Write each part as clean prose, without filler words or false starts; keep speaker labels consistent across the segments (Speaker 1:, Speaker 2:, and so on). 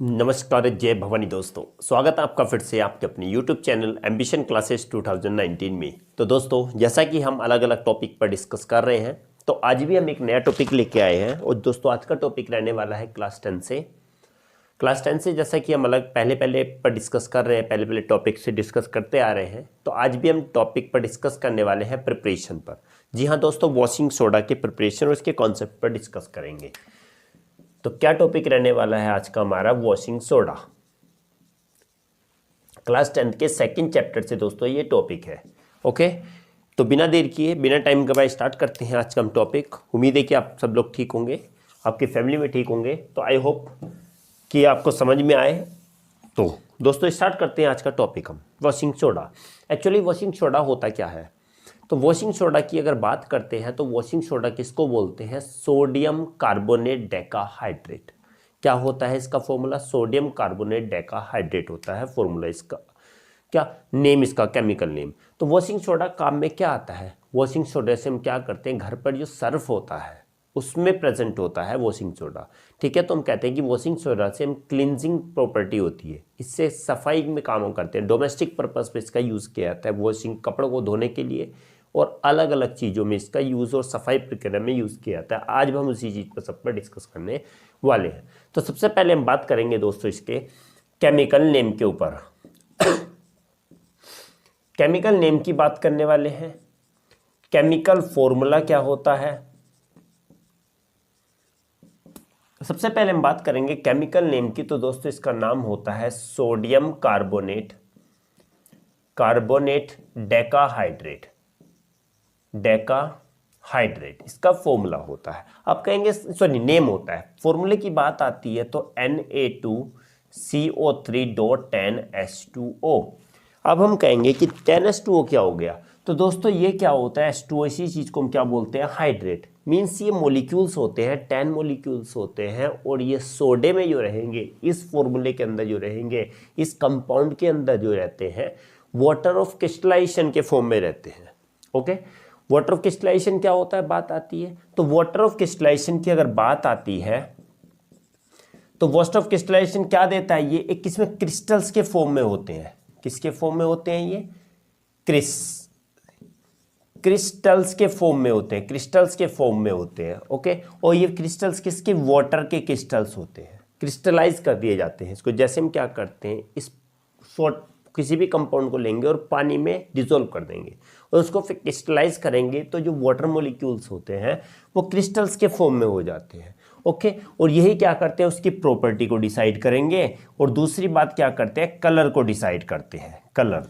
Speaker 1: नमस्कार, जय भवानी दोस्तों। स्वागत है आपका फिर से आपके अपने YouTube चैनल एम्बिशन क्लासेस 2019 में। तो दोस्तों, जैसा कि हम अलग अलग टॉपिक पर डिस्कस कर रहे हैं, तो आज भी हम एक नया टॉपिक लेके आए हैं। और दोस्तों, आज का टॉपिक रहने वाला है क्लास 10 से। जैसा कि हम अलग पहले पर डिस्कस कर रहे हैं, पहले टॉपिक से डिस्कस करते आ रहे हैं, तो आज भी हम टॉपिक पर डिस्कस करने वाले हैं प्रिपरेशन पर। जी हाँ दोस्तों, वॉशिंग सोडा के प्रिपरेशन और उसके कॉन्सेप्ट पर डिस्कस करेंगे। तो क्या टॉपिक रहने वाला है आज का हमारा? Washing soda. क्लास 10 के सेकंड चैप्टर से दोस्तों ये टॉपिक है। ओके, तो बिना देर किए, बिना टाइम गवाए स्टार्ट करते हैं आज का हम टॉपिक। उम्मीद है कि आप सब लोग ठीक होंगे, आपकी फैमिली में ठीक होंगे। तो आई होप कि आपको समझ में आए। तो दोस्तों, स्टार्ट करते हैं आज का टॉपिक हम, washing soda. Actually washing soda होता क्या है? तो वॉशिंग सोडा की अगर बात करते हैं तो वॉशिंग सोडा किसको बोलते हैं? Sodium carbonate decahydrate. क्या होता है इसका फॉर्मूला? सोडियम कार्बोनेट डेकाहाइड्रेट होता है फॉर्मूला इसका। क्या नेम इसका, केमिकल नेम। तो वॉशिंग सोडा काम में क्या आता है? वॉशिंग सोडा से हम क्या करते हैं, घर पर जो सर्फ होता है उसमें प्रेजेंट होता है वॉशिंग सोडा। ठीक है, तो हम कहते हैं कि वॉशिंग सोडा से हम क्लिनजिंग प्रॉपर्टी होती है, इससे सफाई में काम करते हैं। डोमेस्टिक पर्पस पे इसका यूज़ किया जाता है, वॉशिंग कपड़ों को धोने के लिए और अलग अलग चीज़ों में इसका यूज़ और सफाई प्रक्रिया में यूज़ किया जाता है। आज हम उसी चीज़ पर सब पर डिस्कस करने वाले हैं। तो सबसे पहले हम बात करेंगे दोस्तों इसके केमिकल नेम के ऊपर। केमिकल नेम की बात करने वाले हैं। केमिकल फॉर्मूला क्या होता है? सबसे पहले हम बात करेंगे केमिकल नेम की। तो दोस्तों, इसका नाम होता है सोडियम कार्बोनेट डेकाहाइड्रेट। इसका फॉर्मूला होता है, आप कहेंगे सॉरी नेम होता है। फॉर्मूले की बात आती है तो Na2CO3.10H2O। अब हम कहेंगे कि 10H2O क्या हो गया? तो दोस्तों, ये क्या होता है? H2O, इसी चीज को हम क्या बोलते हैं? हाइड्रेट। मीन्स ये मॉलिक्यूल्स होते हैं, 10 मॉलिक्यूल्स होते हैं, और ये सोडे में जो रहेंगे, इस फॉर्मूले के अंदर जो रहेंगे, इस कंपाउंड के अंदर जो रहते हैं, वाटर ऑफ क्रिस्टलाइजेशन के फॉर्म में रहते हैं। ओके, वाटर ऑफ क्रिस्टलाइजेशन क्या होता है, बात आती है। तो वाटर ऑफ क्रिस्टलाइजेशन की अगर बात आती है तो वाटर ऑफ क्रिस्टलाइजेशन क्या देता है? ये एक इसमें क्रिस्टल्स के फॉर्म में होते हैं। किसके फॉर्म में होते हैं? ये क्रिस्टल्स के फॉर्म में होते हैं। ओके, और ये क्रिस्टल्स किसके? वाटर के क्रिस्टल्स होते हैं, क्रिस्टलाइज कर दिए जाते हैं इसको। जैसे हम क्या करते हैं, इस किसी भी कंपाउंड को लेंगे और पानी में डिसॉल्व कर देंगे और उसको फिर क्रिस्टलाइज करेंगे, तो जो वाटर मॉलिक्यूल्स होते हैं वो क्रिस्टल्स के फॉर्म में हो जाते हैं। ओके, और यही क्या करते हैं, उसकी प्रॉपर्टी को डिसाइड करेंगे। और दूसरी बात क्या करते हैं, कलर को डिसाइड करते हैं। कलर,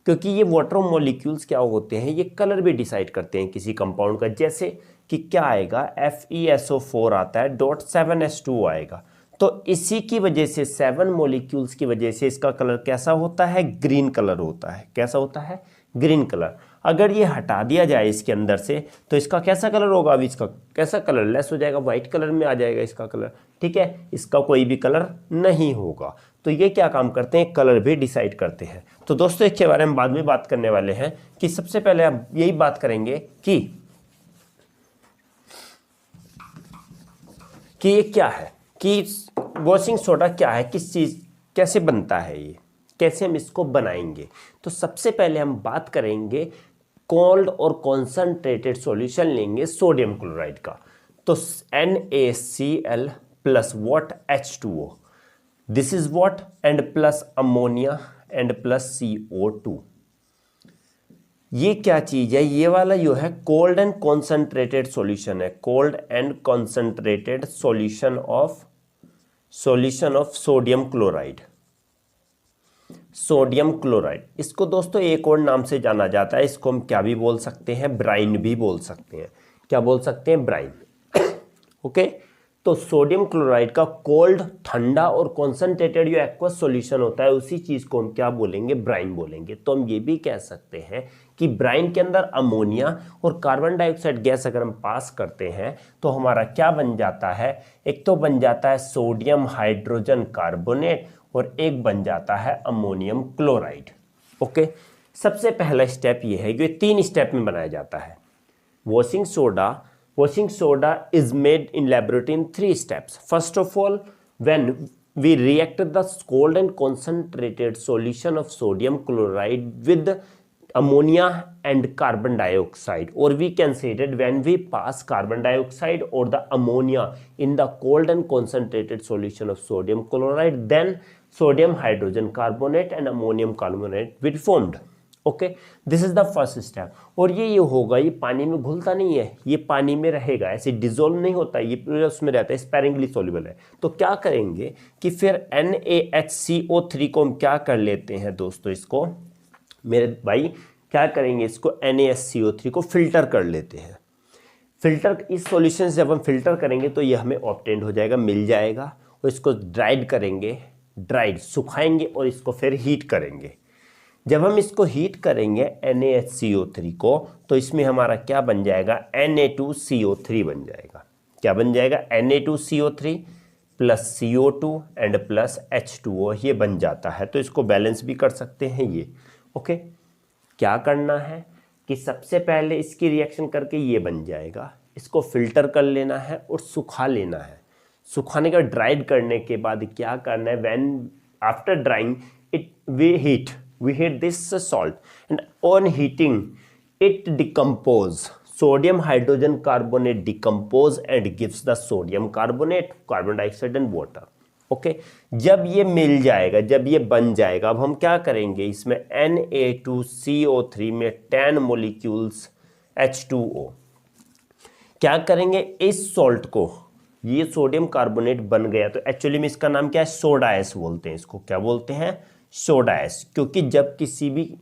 Speaker 1: क्योंकि ये वाटर मॉलिक्यूल्स क्या होते हैं, ये कलर भी डिसाइड करते हैं किसी कंपाउंड का। जैसे कि क्या आएगा, FeSO4 आता है, .7H2O आएगा। तो इसी की वजह से 7 मॉलिक्यूल्स की वजह से इसका कलर कैसा होता है? ग्रीन कलर होता है। कैसा होता है? Green colour. अगर ये हटा दिया जाए इसके अंदर से तो इसका कैसा कलर होगा? अभी इसका कैसा कलर? लेस हो जाएगा, व्हाइट कलर में आ जाएगा इसका कलर। ठीक है, इसका कोई भी कलर नहीं होगा। तो ये क्या काम करते हैं? कलर भी डिसाइड करते हैं। तो दोस्तों, इसके बारे में बाद में बात करने वाले हैं कि सबसे पहले हम यही बात करेंगे कि ये क्या है, कि वॉशिंग सोडा क्या है, किस चीज़, कैसे बनता है ये, कैसे हम इसको बनाएंगे। तो सबसे पहले हम बात करेंगे कोल्ड और कॉन्सनट्रेटेड सॉल्यूशन लेंगे सोडियम क्लोराइड का। तो NaCl plus what? H2O। This is what? And plus ammonia and plus CO2। ये क्या चीज है? ये वाला जो है कोल्ड एंड कॉन्सनट्रेटेड सॉल्यूशन है। Cold and concentrated solution of sodium chloride. इसको दोस्तों एक और नाम से जाना जाता है। इसको हम क्या भी बोल सकते हैं? ब्राइन भी बोल सकते हैं। क्या बोल सकते हैं? ब्राइन। ओके, तो सोडियम क्लोराइड का कोल्ड, ठंडा और कॉन्सनट्रेटेड जो एक्वस सॉल्यूशन होता है, उसी चीज को हम क्या बोलेंगे? ब्राइन बोलेंगे। तो हम ये भी कह सकते हैं कि ब्राइन के अंदर अमोनिया और कार्बन डाइऑक्साइड गैस अगर हम पास करते हैं तो हमारा क्या बन जाता है? एक तो बन जाता है सोडियम हाइड्रोजन कार्बोनेट और एक बन जाता है अमोनियम क्लोराइड। ओके, सबसे पहला स्टेप ये है, जो 3 स्टेप में बनाया जाता है। Washing soda is made in laboratory in 3 steps. First of all, when we react the cold and concentrated solution of sodium chloride with ammonia and carbon dioxide, or we can say that when we pass carbon dioxide or the ammonia in the cold and concentrated solution of sodium chloride, then sodium hydrogen carbonate and ammonium carbonate will formed. Okay, this is the first step. और ये होगा, ये पानी में घुलता नहीं है, ये पानी में रहेगा, ऐसे डिजोल्व नहीं होता, ये पूरा उसमें रहता है, स्पेरिंगली सॉल्युबल है। तो क्या करेंगे कि फिर NaHCO3 को हम क्या कर लेते हैं दोस्तों, इसको मेरे भाई क्या करेंगे, इसको NaHCO3 को फिल्टर कर लेते हैं। फिल्टर, इस सॉल्यूशन से जब हम फिल्टर करेंगे तो ये हमें ऑब्टेंड हो जाएगा, मिल जाएगा। और इसको ड्राइड करेंगे, ड्राइड सुखाएंगे और इसको फिर हीट करेंगे। जब हम इसको हीट करेंगे NaHCO3 को, तो इसमें हमारा क्या बन जाएगा, Na2CO3 बन जाएगा। क्या बन जाएगा, Na2CO3 plus CO2 and plus H2O, ये बन जाता है। तो इसको बैलेंस भी कर सकते हैं ये। ओके, क्या करना है कि सबसे पहले इसकी रिएक्शन करके ये बन जाएगा, इसको फिल्टर कर लेना है और सुखा लेना है। सुखाने का, ड्राइड करने के बाद क्या करना है, when after drawing it we heat this salt, and on heating it decompose, sodium hydrogen carbonate decompose and gives the sodium carbonate, carbon dioxide and water. Okay, जब ये मिल जाएगा, जब ये बन जाएगा, अब हम क्या करेंगे, इसमें Na2CO3 में 10 मोलिक्यूल्स H2O, क्या करेंगे, इस सॉल्ट को, ये सोडियम कार्बोनेट बन गया, तो एक्चुअली में इसका नाम क्या है, सोडा एस बोलते हैं इसको। क्या बोलते हैं, सोडा एस। क्योंकि जब किसी भी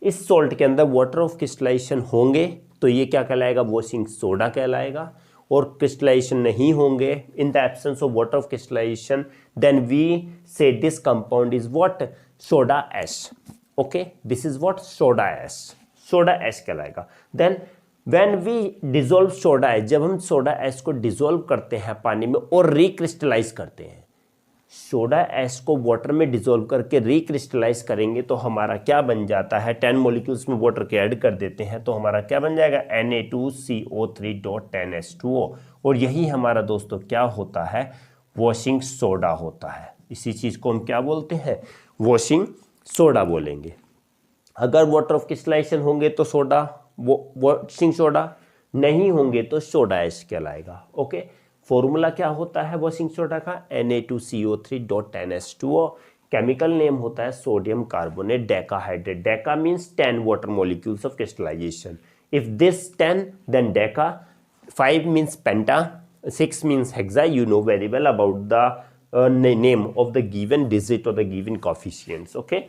Speaker 1: इस सॉल्ट के अंदर वाटर ऑफ क्रिस्टलाइजेशन होंगे तो ये क्या कहलाएगा, वॉशिंग सोडा कहलाएगा। और क्रिस्टलाइजेशन नहीं होंगे, in the absence of water of crystallization, then we say this compound is what, soda ash. Okay, this is what, soda ash, soda ash कहलाएगा। Then when we dissolve soda ash, जब हम soda S को dissolve करते हैं पानी में और recrystallise करते हैं, सोडा एस को वाटर में डिजोल्व करके रिक्रिस्टलाइज करेंगे तो हमारा क्या बन जाता है, 10 मॉलिक्यूल्स में वाटर के ऐड कर देते हैं तो हमारा क्या बन जाएगा, Na2CO3.10H2O। और यही हमारा दोस्तों क्या होता है, वॉशिंग सोडा होता है। इसी चीज़ को हम क्या बोलते हैं, वॉशिंग सोडा बोलेंगे। अगर वाटर ऑफ क्रिस्टलाइजेशन होंगे तो सोडा, वॉशिंग सोडा, नहीं होंगे तो सोडा एस कहलाएगा। ओके, फॉर्मूला क्या होता है वॉशिंग सोडा का, Na2CO3.10H2O। केमिकल नेम होता है sodium carbonate decahydrate. Deca means 10 water molecules of crystallization. If this 10 then deca, 5 means penta, 6 means hexa. You know very well about the name of the given digit और the given coefficients. Okay,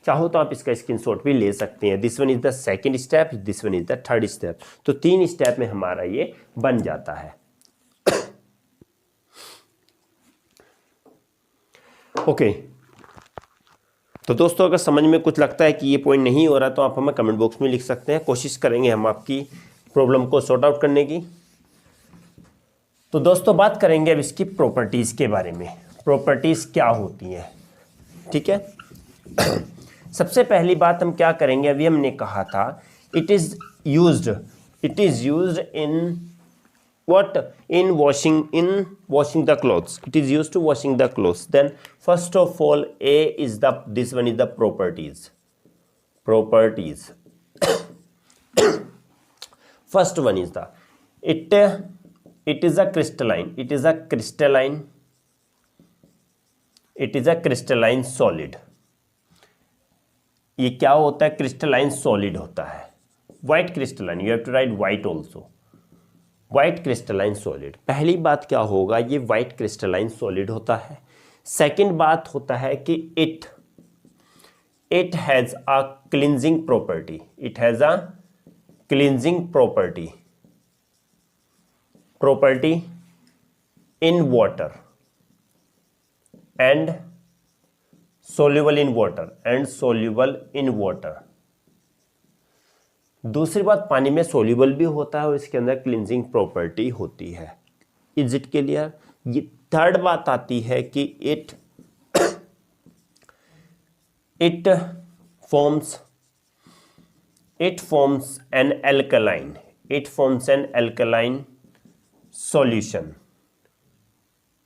Speaker 1: चाहो तो आप इसका screenshot भी ले सकते हैं। This one is the second step, this one is the third step. तो 3 स्टेप में हमारा ये बन जाता है। ओके, तो दोस्तों अगर समझ में कुछ लगता है कि ये पॉइंट नहीं हो रहा तो आप हमें कमेंट बॉक्स में लिख सकते हैं, कोशिश करेंगे हम आपकी प्रॉब्लम को सॉर्ट आउट करने की। तो दोस्तों बात करेंगे अब इसकी प्रॉपर्टीज़ के बारे में। प्रॉपर्टीज़ क्या होती हैं, ठीक है। सबसे पहली बात हम क्या करेंगे, अभी हमने कहा था it is used in what, in washing the clothes. It is used to washing the clothes. Then first of all, this one is the properties. First one is it is a crystalline solid. ये क्या होता है, crystalline solid होता है। White crystalline, you have to write white also. White crystalline solid, पहली बात क्या होगा, ये व्हाइट क्रिस्टलाइन सॉलिड होता है। सेकंड बात होता है कि it has a cleansing property. It has a cleansing property in water and soluble in water। दूसरी बात, पानी में सोल्यूबल भी होता है और इसके अंदर क्लींजिंग प्रॉपर्टी होती है। Is it clear. ये थर्ड बात आती है कि it forms an alkaline solution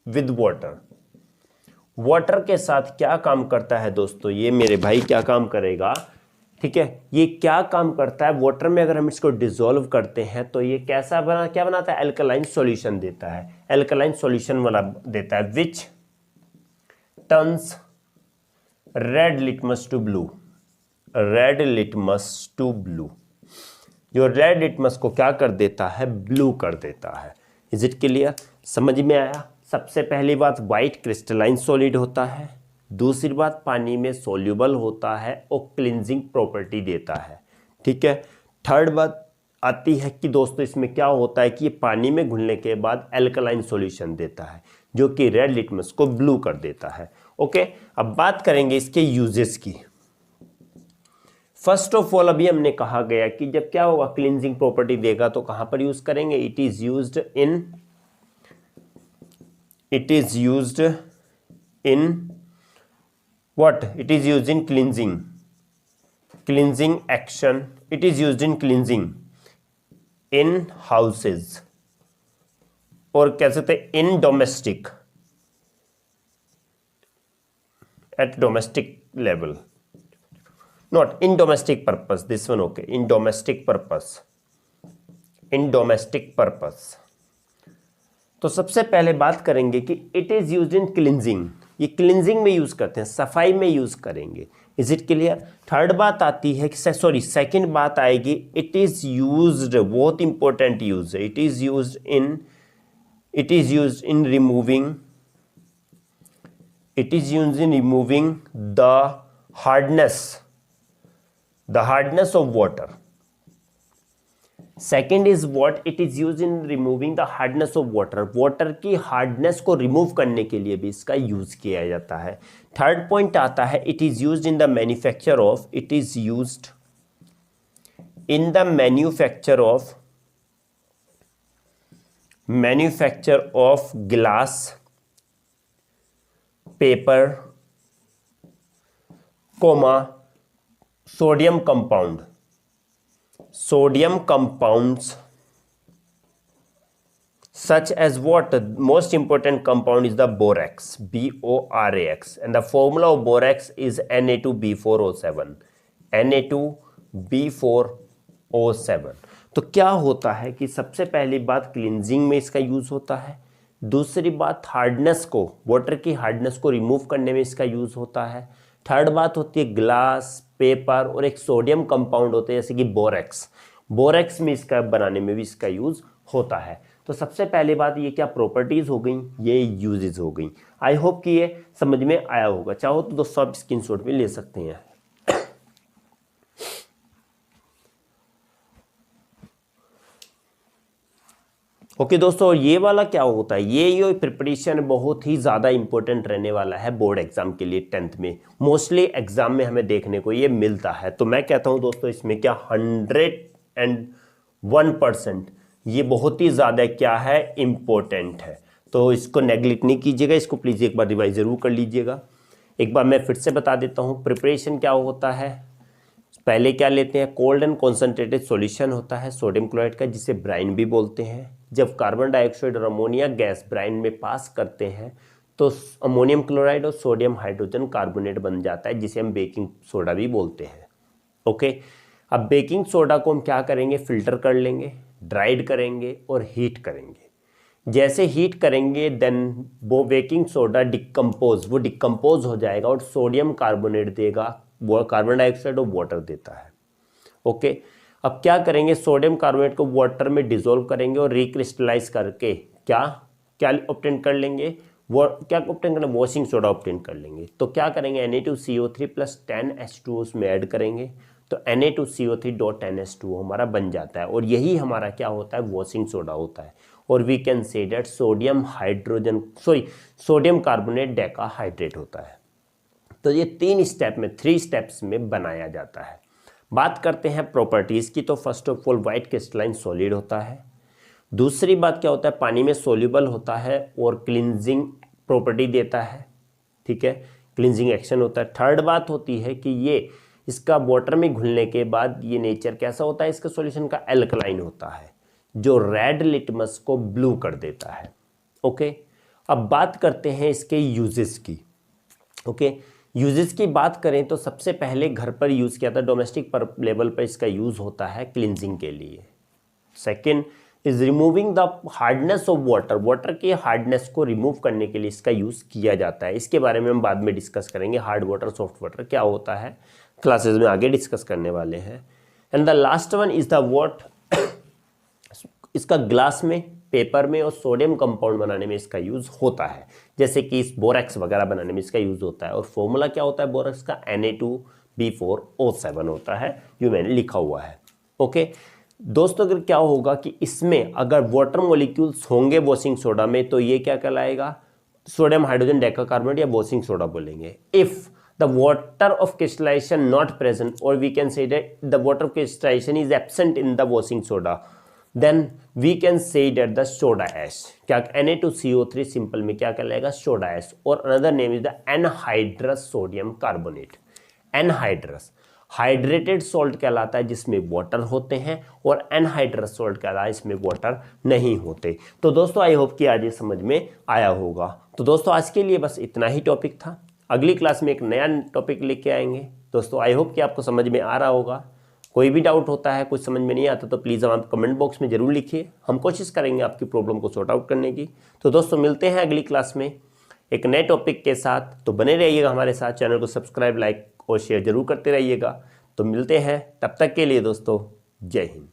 Speaker 1: with water. Water के साथ क्या काम करता है दोस्तों, ये मेरे भाई क्या काम करेगा, ठीक है, ये क्या काम करता है, वाटर में अगर हम इसको डिसॉल्व करते हैं तो ये कैसा क्या बनाता है, एल्कलाइन सॉल्यूशन देता है, एल्कलाइन सॉल्यूशन वाला देता है, which turns red litmus to blue, red litmus to blue, जो रेड लिटमस को क्या कर देता है, ब्लू कर देता है। इज इट क्लियर, समझ में आया। सबसे पहली बात वाइट क्रिस्टलाइन सॉलिड होता है, दूसरी बात पानी में सोल्यूबल होता है और क्लिनजिंग प्रॉपर्टी देता है, ठीक है। थर्ड बात आती है कि दोस्तों इसमें क्या होता है कि ये पानी में घुलने के बाद एल्कलाइन सॉल्यूशन देता है जो कि रेड लिटमस को ब्लू कर देता है। ओके, अब बात करेंगे इसके यूजेस की। फर्स्ट ऑफ ऑल अभी हमने कहा गया कि जब क्या होगा, क्लिनजिंग प्रॉपर्टी देगा तो कहां पर यूज करेंगे, it is used in what, it is used in cleansing action, it is used in cleansing in houses, और कह सकते हैं in domestic, at domestic level, not in domestic purpose, this one okay, in domestic purpose। तो सबसे पहले बात करेंगे कि it is used in cleansing, ये क्लिनजिंग में यूज करते हैं, सफाई में यूज करेंगे। Is it clear. थर्ड बात आती है कि सेकंड बात आएगी, इट इज यूज्ड, बहुत इंपॉर्टेंट यूज है, it is used in removing the hardness of water. Second is what, it is use in removing the hardness of water, water की hardness को रिमूव करने के लिए भी इसका यूज किया जाता है। थर्ड पॉइंट आता है, it is use in the manufacture of, it is used in the manufacture of glass, paper, comma, sodium compounds such as what, the most important compound is the borax, BORAX, and the formula of borax is Na2B4O7, Na2B4O7। तो क्या होता है कि सबसे पहली बात cleansing में इसका यूज होता है, दूसरी बात हार्डनेस को, वाटर की हार्डनेस को रिमूव करने में इसका यूज होता है, थर्ड बात होती है ग्लास, पेपर और एक सोडियम कंपाउंड होते हैं जैसे कि बोरेक्स में इसका बनाने में भी इसका यूज होता है। तो सबसे पहली बात ये क्या प्रॉपर्टीज हो गई, ये यूजेस हो गई। आई होप कि ये समझ में आया होगा। चाहो तो दोस्तों आप स्क्रीनशॉट भी ले सकते हैं। ओके दोस्तों, ये वाला क्या होता है, ये प्रिपरेशन बहुत ही ज़्यादा इंपॉर्टेंट रहने वाला है बोर्ड एग्जाम के लिए। 10th में मोस्टली एग्जाम में हमें देखने को ये मिलता है। तो मैं कहता हूँ दोस्तों इसमें क्या 101% ये बहुत ही ज़्यादा क्या है, इम्पोर्टेंट है। तो इसको नेग्लेक्ट नहीं कीजिएगा, इसको प्लीज़ एक बार रिवाइज ज़रूर कर लीजिएगा। एक बार मैं फिर से बता देता हूँ प्रिपरेशन क्या होता है। पहले क्या लेते हैं, कोल्ड एंड कॉन्सेंट्रेटेड सॉल्यूशन होता है सोडियम क्लोराइड का, जिसे ब्राइन भी बोलते हैं। जब कार्बन डाइऑक्साइड और अमोनिया गैस ब्राइन में पास करते हैं तो अमोनियम क्लोराइड और सोडियम हाइड्रोजन कार्बोनेट बन जाता है, जिसे हम बेकिंग सोडा भी बोलते हैं। ओके, अब बेकिंग सोडा को हम क्या करेंगे, फिल्टर कर लेंगे, ड्राइड करेंगे और हीट करेंगे। जैसे हीट करेंगे देन वो बेकिंग सोडा डिकम्पोज हो जाएगा और सोडियम कार्बोनेट देगा, वो कार्बन डाइऑक्साइड और वाटर देता है। ओके, अब क्या करेंगे, सोडियम कार्बोनेट को वाटर में डिसॉल्व करेंगे और रिक्रिस्टलाइज करके क्या ऑब्टेन कर लेंगे, वो क्या ऑब्टेन करेंगे, वॉशिंग सोडा ऑब्टेन कर लेंगे। तो क्या करेंगे, Na2CO3 प्लस 10H2O उसमें ऐड करेंगे तो Na2CO3.10H2O हमारा बन जाता है और यही हमारा क्या होता है, वॉशिंग सोडा होता है। और we can say that sodium carbonate decahydrate होता है। तो ये 3 स्टेप्स में बनाया जाता है। बात करते हैं प्रॉपर्टीज़ की। तो first of all white crystalline solid होता है। दूसरी बात क्या होता है, पानी में सोल्यूबल होता है और क्लिनजिंग प्रॉपर्टी देता है, ठीक है, क्लिनजिंग एक्शन होता है। थर्ड बात होती है कि ये इसका वाटर में घुलने के बाद ये नेचर कैसा होता है, इसका सॉल्यूशन का एल्कलाइन होता है, जो रेड लिटमस को ब्लू कर देता है। ओके, अब बात करते हैं इसके यूजेस की। ओके। यूजेस की बात करें तो सबसे पहले घर पर यूज़ किया था, डोमेस्टिक पर लेवल पर इसका यूज़ होता है क्लिनजिंग के लिए। Second is removing the hardness of water, water की हार्डनेस को रिमूव करने के लिए इसका यूज़ किया जाता है। इसके बारे में हम बाद में डिस्कस करेंगे, हार्ड वाटर सॉफ्ट वाटर क्या होता है, क्लासेस में आगे डिस्कस करने वाले हैं। And the last one is the what, इसका ग्लास में, पेपर में और सोडियम कंपाउंड बनाने में इसका यूज़ होता है, जैसे कि इस बोरेक्स वगैरह बनाने में इसका यूज़ होता है। और फॉर्मूला क्या होता है बोरेक्स का, Na2B4O7 होता है, जो मैंने लिखा हुआ है। ओके दोस्तों, अगर क्या होगा कि इसमें अगर वाटर मॉलिक्यूल्स होंगे वॉशिंग सोडा में तो ये क्या कहलाएगा, सोडियम हाइड्रोजन डाइकार्बोनेट या वॉशिंग सोडा बोलेंगे। If the water of crystallization not present, और we can say that the water of crystallization is absent in the washing soda, then we can say that the soda ash, क्या Na2CO3 simple में क्या कहलाएगा, soda एश। और another name is the anhydrous sodium carbonate. Anhydrous hydrated salt कहलाता है जिसमें water होते हैं, और एनहाइड्रस सॉल्ट कहलाता है इसमें वाटर नहीं होते। तो दोस्तों आई होप कि आज ये समझ में आया होगा। तो दोस्तों आज के लिए बस इतना ही टॉपिक था, अगली क्लास में एक नया टॉपिक लेके आएंगे। दोस्तों आई होप कि आपको समझ में आ रहा होगा। कोई भी डाउट होता है, कुछ समझ में नहीं आता तो प्लीज़ आप कमेंट बॉक्स में ज़रूर लिखिए, हम कोशिश करेंगे आपकी प्रॉब्लम को सॉर्ट आउट करने की। तो दोस्तों मिलते हैं अगली क्लास में एक नए टॉपिक के साथ, तो बने रहिएगा हमारे साथ, चैनल को सब्सक्राइब, लाइक और शेयर जरूर करते रहिएगा। तो मिलते हैं, तब तक के लिए दोस्तों जय हिंद।